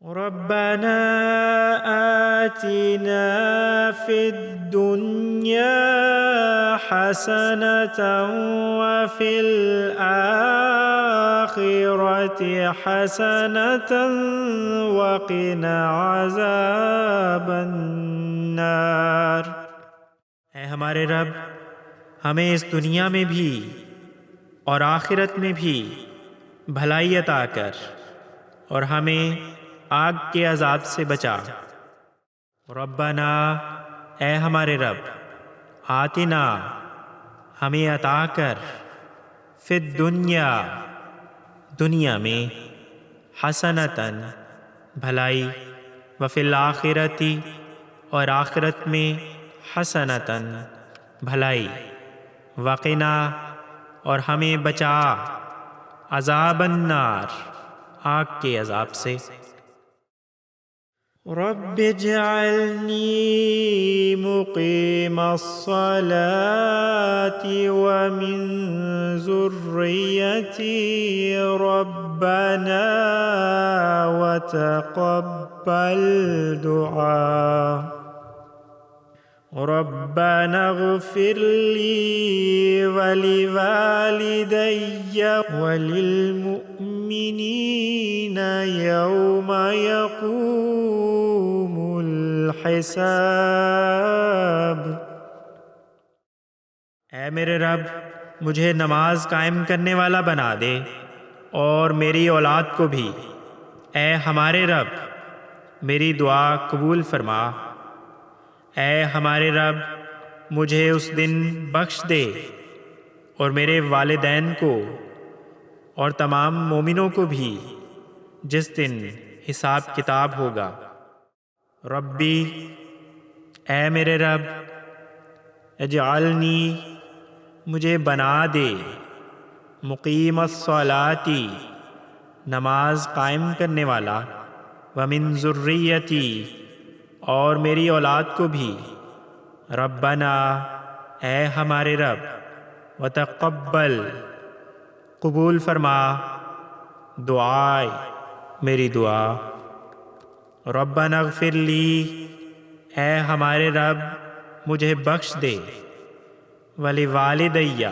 ربنا آتنا في الدنيا حسنة وفي الآخرة حسنة وقنا عذاب النار۔ اے ہمارے رب، ہمیں اس دنیا میں بھی اور آخرت میں بھی بھلائی عطا کر اور ہمیں آگ کے عذاب سے بچا۔ ربنا، اے ہمارے رب، آتنا، ہمیں عطا کر، فی الدنیا، دنیا میں، حسنتاً، بھلائی، وفی الآخرتی، اور آخرت میں، حسنتاً، بھلائی، وقنا، اور ہمیں بچا، عذاب النار، آگ کے عذاب سے۔ رب اجعلنی مقیم الصلاة ومن ذریتی ربنا وتقبل دعاء۔ ربنا اغفر لي ولوالدي وللمؤمنين يوم يقوم الحساب۔ اے میرے رب، مجھے نماز قائم کرنے والا بنا دے اور میری اولاد کو بھی۔ اے ہمارے رب، میری دعا قبول فرما۔ اے ہمارے رب، مجھے اس دن بخش دے اور میرے والدین کو اور تمام مومنوں کو بھی جس دن حساب کتاب ہوگا۔ ربی، اے میرے رب، اجعلنی، مجھے بنا دے، مقیم الصلاۃ، نماز قائم کرنے والا، ومن ذریتی، اور میری اولاد کو بھی، ربنا، اے ہمارے رب، وتقبل، قبول فرما، دعائے، میری دعا۔ ربنا اغفر لی، اے ہمارے رب، مجھے بخش دے، ولوالدی،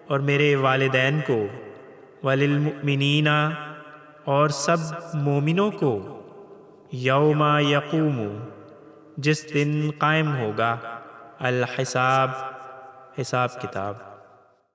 اور میرے والدین کو، وللمؤمنین، اور سب مومنوں کو، یوم یقوم، جس دن قائم ہوگا، الحساب، حساب کتاب۔